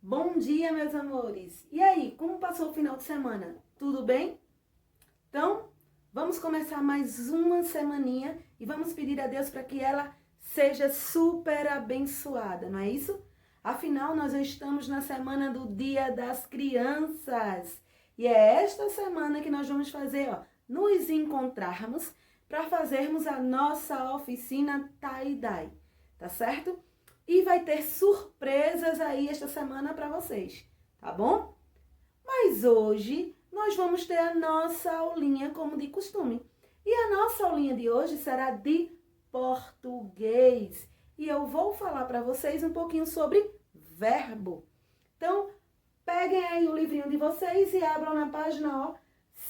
Bom dia, meus amores! E aí, como passou o final de semana? Tudo bem? Então, vamos começar mais uma semaninha e vamos pedir a Deus para que ela seja super abençoada, não é isso? Afinal, nós já estamos na semana do Dia das Crianças. E é esta semana que nós vamos fazer, nos encontrarmos para fazermos a nossa oficina tie-dye, tá certo? E vai ter surpresas aí esta semana para vocês, tá bom? Mas hoje nós vamos ter a nossa aulinha como de costume. E a nossa aulinha de hoje será de português. E eu vou falar para vocês um pouquinho sobre verbo. Então, peguem aí o livrinho de vocês e abram na página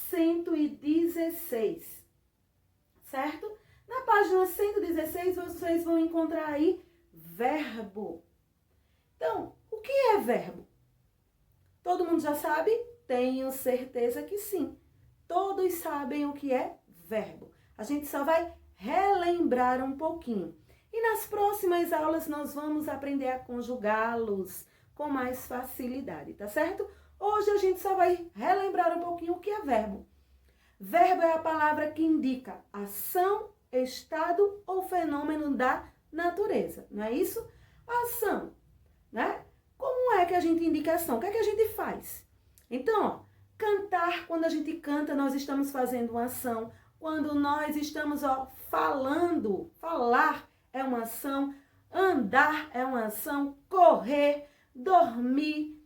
116, certo? Na página 116 vocês vão encontrar aí verbo. Então, o que é verbo? Todo mundo já sabe? Tenho certeza que sim. Todos sabem o que é verbo. A gente só vai relembrar um pouquinho. E nas próximas aulas nós vamos aprender a conjugá-los com mais facilidade, tá certo? Hoje a gente só vai relembrar um pouquinho o que é verbo. Verbo é a palavra que indica ação, estado ou fenômeno da natureza, não é isso? Ação, né? Como é que a gente indica ação? O que é que a gente faz? Então, cantar, quando a gente canta, nós estamos fazendo uma ação. Quando nós estamos falando, falar é uma ação. Andar é uma ação. Correr, dormir,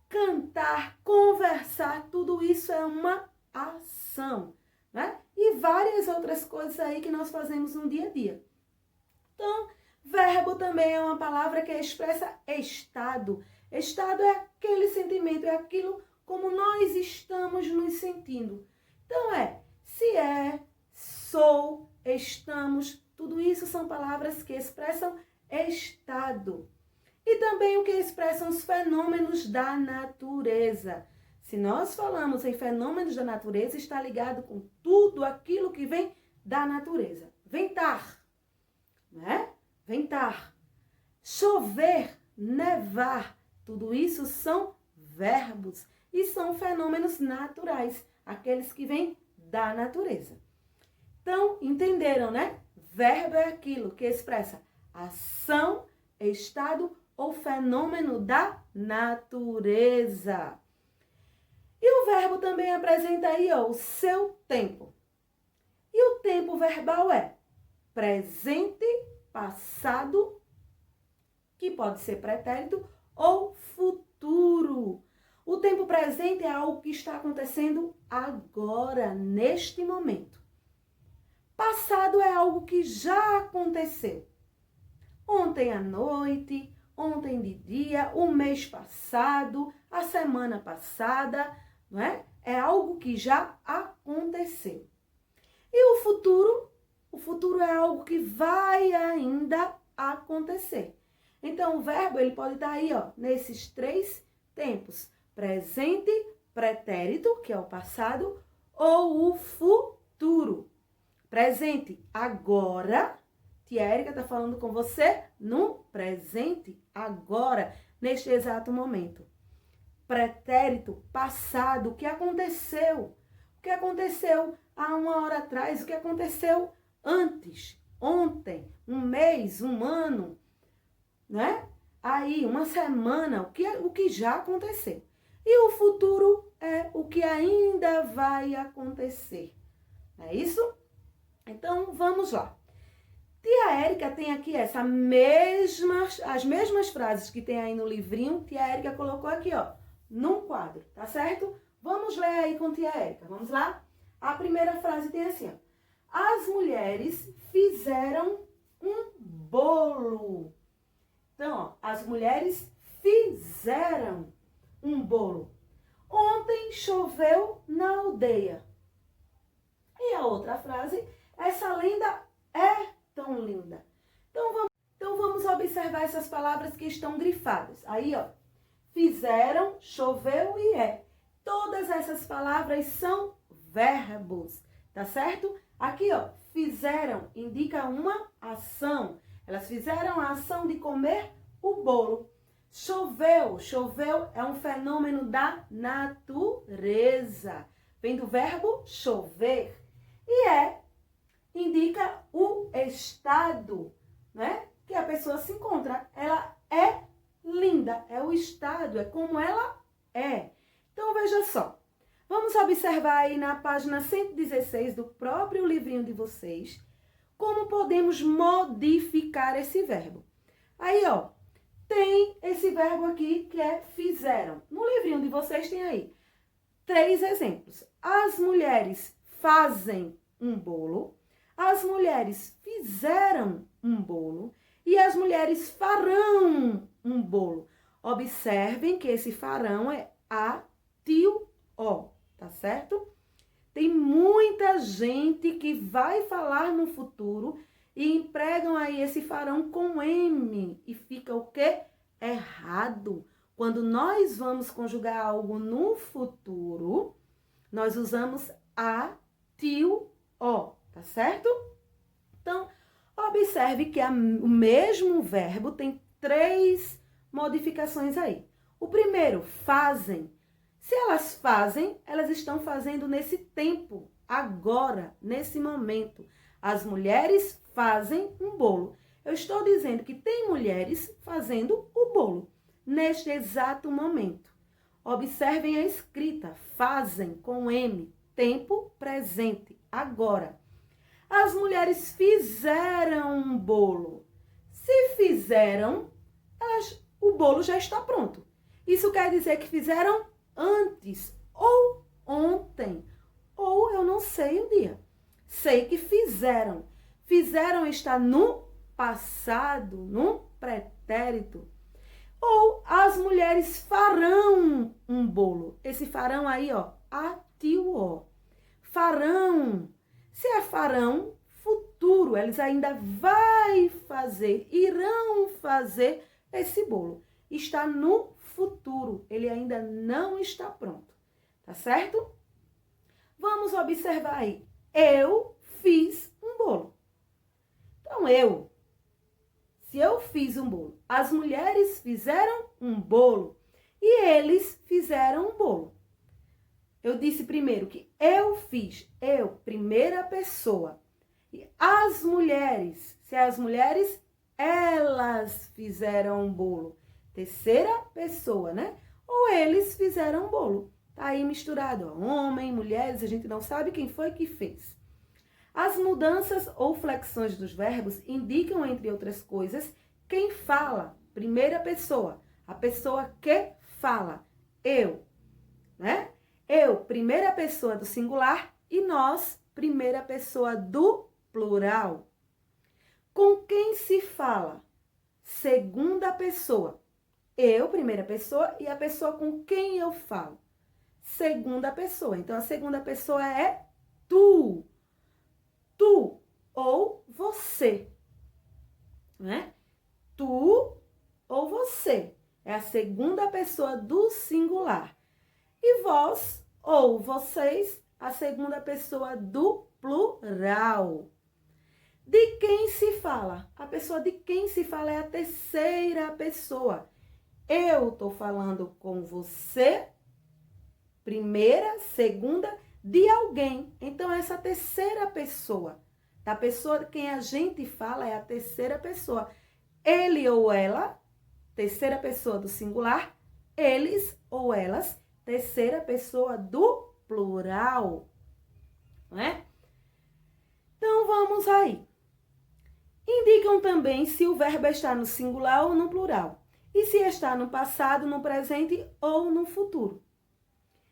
cantar, conversar, tudo isso é uma ação, né? E várias outras coisas aí que nós fazemos no dia a dia. Então, verbo também é uma palavra que expressa estado. Estado é aquele sentimento, é aquilo como nós estamos nos sentindo. Então, se é, sou, estamos, tudo isso são palavras que expressam estado. E também o que expressam os fenômenos da natureza. Se nós falamos em fenômenos da natureza, está ligado com tudo aquilo que vem da natureza. Ventar, né? Ventar. Chover, nevar, tudo isso são verbos e são fenômenos naturais, aqueles que vêm da natureza. Então, entenderam, né? Verbo é aquilo que expressa ação, estado ou fenômeno da natureza. E o verbo também apresenta aí o seu tempo. E o tempo verbal é presente, passado, que pode ser pretérito, ou futuro. O tempo presente é algo que está acontecendo agora, neste momento. Passado é algo que já aconteceu. Ontem à noite, ontem de dia, o mês passado, a semana passada, não é? É algo que já aconteceu. E o futuro? O futuro é algo que vai ainda acontecer. Então, o verbo ele pode estar aí, nesses três tempos. Presente, pretérito, que é o passado, ou o futuro. Presente, agora. Tia Érica está falando com você no presente, agora, neste exato momento. Pretérito, passado, o que aconteceu? O que aconteceu há uma hora atrás? O que aconteceu antes? Ontem? Um mês? Um ano? Né? Aí, uma semana? O que já aconteceu? E o futuro é o que ainda vai acontecer. É isso? Então, vamos lá. Tia Érica tem aqui as mesmas frases que tem aí no livrinho. Tia Érica colocou aqui, num quadro, tá certo? Vamos ler aí com tia Érica. Vamos lá? A primeira frase tem assim, as mulheres fizeram um bolo. Então, as mulheres fizeram um bolo. Ontem choveu na aldeia. E a outra frase, essa lenda é tão linda. Então vamos observar essas palavras que estão grifadas. Aí, fizeram, choveu e é. Todas essas palavras são verbos, tá certo? Aqui, fizeram indica uma ação. Elas fizeram a ação de comer o bolo. Choveu. Choveu é um fenômeno da natureza. Vem do verbo chover. E indica o estado, né, que a pessoa se encontra. Ela é linda, é o estado, é como ela é. Então, veja só. Vamos observar aí na página 116 do próprio livrinho de vocês, como podemos modificar esse verbo. Aí, ó, tem esse verbo aqui que é fizeram. No livrinho de vocês tem aí 3 exemplos. As mulheres fazem um bolo, as mulheres fizeram um bolo e as mulheres farão um bolo. Observem que esse farão é A-T-I-O, tá certo? Tem muita gente que vai falar no futuro e empregam aí esse farão com M e fica o quê? Errado. Quando nós vamos conjugar algo no futuro, nós usamos A-T-I-O, tá certo? Então, observe que o mesmo verbo tem 3 modificações aí. O primeiro, fazem. Se elas fazem, elas estão fazendo nesse tempo, agora, nesse momento. As mulheres fazem um bolo. Eu estou dizendo que tem mulheres fazendo o bolo, neste exato momento. Observem a escrita, fazem com M, tempo presente, agora. As mulheres fizeram um bolo. Se fizeram, o bolo já está pronto. Isso quer dizer que fizeram antes, ou ontem, ou eu não sei o dia. Sei que fizeram. Fizeram está no passado, no pretérito. Ou as mulheres farão um bolo. Esse farão aí, ó, A-T-I-O. Farão. Se é farão, futuro, eles ainda irão fazer esse bolo. Está no futuro, ele ainda não está pronto, tá certo? Vamos observar aí. Eu fiz um bolo. Então, se eu fiz um bolo, as mulheres fizeram um bolo e eles fizeram um bolo. Eu disse primeiro que eu fiz, primeira pessoa. E as mulheres, se as mulheres, elas fizeram um bolo. Terceira pessoa, né? Ou eles fizeram um bolo. Tá aí misturado, ó. Homem, mulheres, a gente não sabe quem foi que fez. As mudanças ou flexões dos verbos indicam, entre outras coisas, quem fala. Primeira pessoa, a pessoa que fala. Eu, né? Eu, primeira pessoa do singular, e nós, primeira pessoa do plural. Com quem se fala? Segunda pessoa. Eu, primeira pessoa, e a pessoa com quem eu falo? Segunda pessoa. Então, a segunda pessoa é tu. Tu ou você. Né? Tu ou você. É a segunda pessoa do singular. E vós ou vocês, a segunda pessoa do plural. De quem se fala? A pessoa de quem se fala é a terceira pessoa. Eu estou falando com você, primeira, segunda, de alguém. Então, essa terceira pessoa, da pessoa de quem a gente fala, é a terceira pessoa. Ele ou ela, terceira pessoa do singular, eles ou elas, terceira pessoa do plural, né? Então, vamos aí. Indicam também se o verbo está no singular ou no plural. E se está no passado, no presente ou no futuro.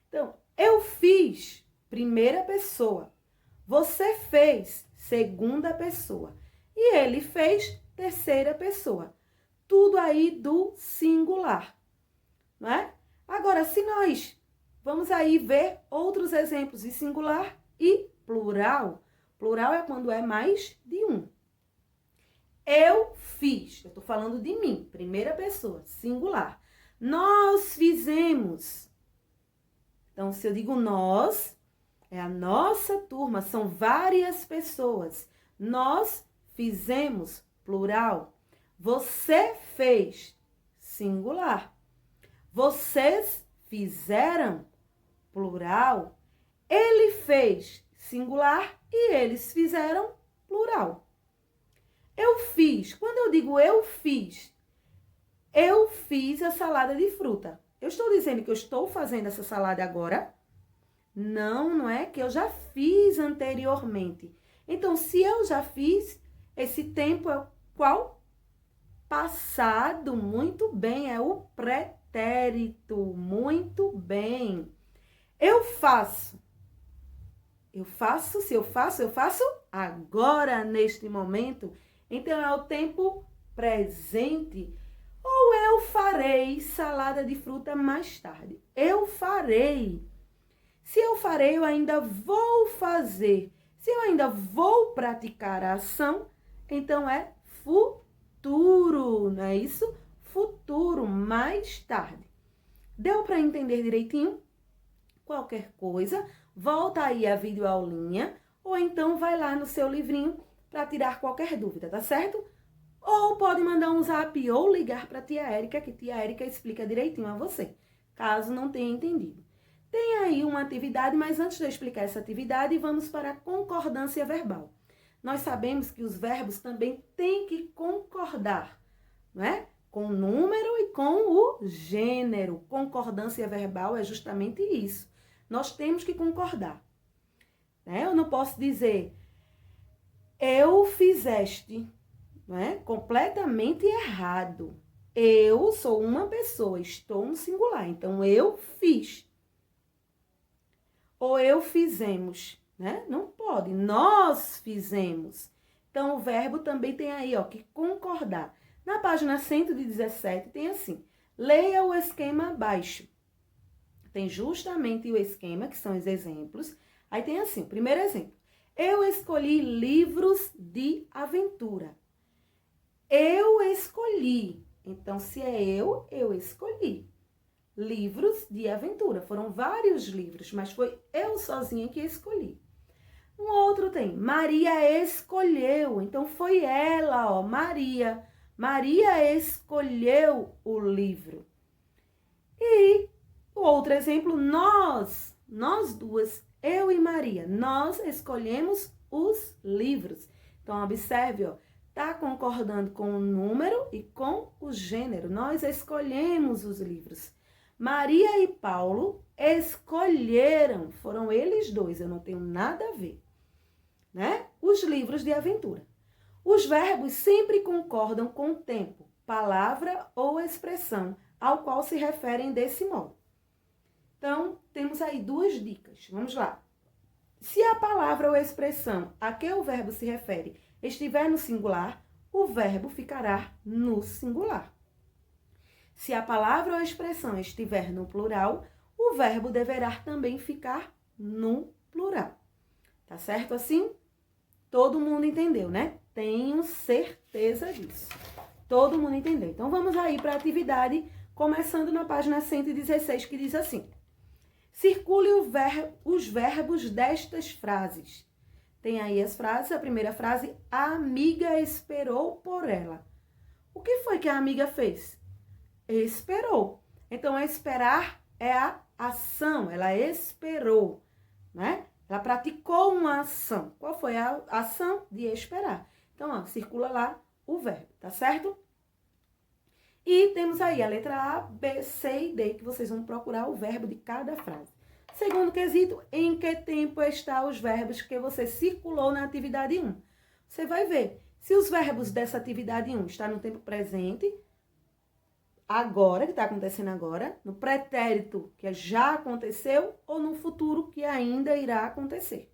Então, eu fiz, primeira pessoa. Você fez, segunda pessoa. E ele fez, terceira pessoa. Tudo aí do singular, não é? Agora, se nós vamos aí ver outros exemplos de singular e plural. Plural é quando é mais de um. Eu fiz, eu estou falando de mim, primeira pessoa, singular. Nós fizemos. Então, se eu digo nós, é a nossa turma, são várias pessoas. Nós fizemos, plural. Você fez, singular. Vocês fizeram, plural. Ele fez, singular, e eles fizeram, plural. Eu fiz. Quando eu digo eu fiz a salada de fruta. Eu estou dizendo que eu estou fazendo essa salada agora? Não, não é que eu já fiz anteriormente. Então, se eu já fiz, esse tempo é qual? Passado. Muito bem, é o pretérito. Muito bem. Eu faço. Se eu faço agora, neste momento. Então, é o tempo presente. Ou eu farei salada de fruta mais tarde. Eu farei. Se eu farei, eu ainda vou fazer. Se eu ainda vou praticar a ação, então é futuro, não é isso? Futuro, mais tarde. Deu para entender direitinho? Qualquer coisa, volta aí a videoaulinha ou então vai lá no seu livrinho para tirar qualquer dúvida, tá certo? Ou pode mandar um zap ou ligar para a tia Érica, que tia Érica explica direitinho a você, caso não tenha entendido. Tem aí uma atividade, mas antes de eu explicar essa atividade, vamos para a concordância verbal. Nós sabemos que os verbos também têm que concordar, não é? Com o número e com o gênero. Concordância verbal é justamente isso. Nós temos que concordar. Né? Eu não posso dizer, eu fizeste, não é? Completamente errado. Eu sou uma pessoa, estou no singular, então eu fiz. Ou eu fizemos, né? Não pode, nós fizemos. Então, o verbo também tem aí, ó, que concordar. Na página 117 tem assim, leia o esquema abaixo. Tem justamente o esquema, que são os exemplos. Aí tem assim, o primeiro exemplo. Eu escolhi livros de aventura. Eu escolhi. Então, se é eu escolhi. Livros de aventura. Foram vários livros, mas foi eu sozinha que escolhi. Um outro tem, Maria escolheu. Então, foi ela, ó, Maria. Maria escolheu o livro. E o outro exemplo, nós duas, eu e Maria, nós escolhemos os livros. Então, observe, ó, tá concordando com o número e com o gênero. Nós escolhemos os livros. Maria e Paulo escolheram, foram eles dois, eu não tenho nada a ver, né? Os livros de aventura. Os verbos sempre concordam com o tempo, palavra ou expressão, ao qual se referem desse modo. Então, temos aí duas dicas. Vamos lá. Se a palavra ou expressão a que o verbo se refere estiver no singular, o verbo ficará no singular. Se a palavra ou expressão estiver no plural, o verbo deverá também ficar no plural. Tá certo assim? Todo mundo entendeu, né? Tenho certeza disso. Todo mundo entendeu. Então, vamos aí para a atividade, começando na página 116, que diz assim. Circule os verbos destas frases. Tem aí as frases. A primeira frase, a amiga esperou por ela. O que foi que a amiga fez? Esperou. Então, esperar é a ação. Ela esperou, né? Ela praticou uma ação. Qual foi a ação? De esperar. Então, ó, circula lá o verbo, tá certo? E temos aí a letra A, B, C e D, que vocês vão procurar o verbo de cada frase. Segundo quesito, em que tempo estão os verbos que você circulou na atividade 1? Você vai ver se os verbos dessa atividade 1 estão no tempo presente, agora, que está acontecendo agora, no pretérito, que já aconteceu, ou no futuro, que ainda irá acontecer.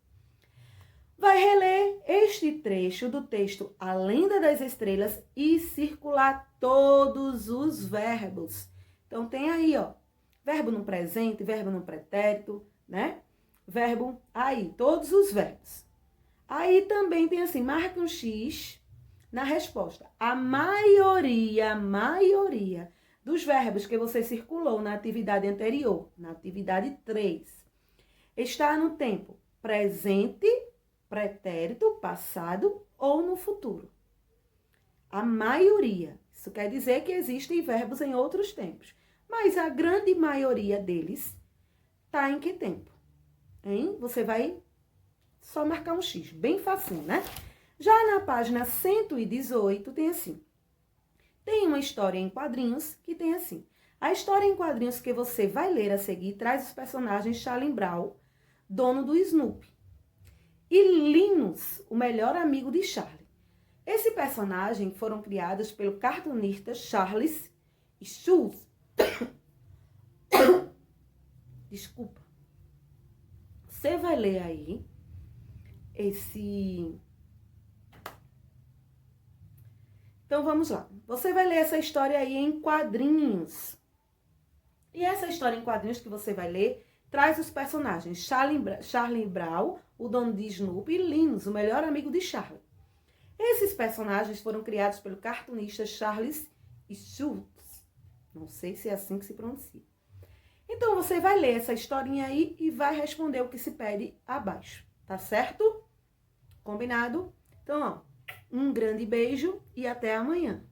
Vai reler este trecho do texto A Lenda das Estrelas e circular todos os verbos. Então, tem aí, ó, verbo no presente, verbo no pretérito, né? Verbo aí, todos os verbos. Aí também tem assim, marca um X na resposta. A maioria dos verbos que você circulou na atividade anterior, na atividade 3, está no tempo presente, pretérito, passado ou no futuro. A maioria. Isso quer dizer que existem verbos em outros tempos. Mas a grande maioria deles tá em que tempo? Hein? Você vai só marcar um X, bem facinho, né? Já na página 118 tem assim. Tem uma história em quadrinhos que tem assim. A história em quadrinhos que você vai ler a seguir traz os personagens Charlie Brown, dono do Snoopy, e Linus, o melhor amigo de Charlie. Esse personagem foram criados pelo cartunista Charles Schulz. Desculpa. Você vai ler aí esse... Então, vamos lá. Você vai ler essa história aí em quadrinhos. E essa história em quadrinhos que você vai ler traz os personagens Charlie Brown, o dono de Snoopy, e Linus, o melhor amigo de Charlie. Esses personagens foram criados pelo cartunista Charles Schulz. Não sei se é assim que se pronuncia. Então, você vai ler essa historinha aí e vai responder o que se pede abaixo. Tá certo? Combinado? Então, ó, um grande beijo e até amanhã.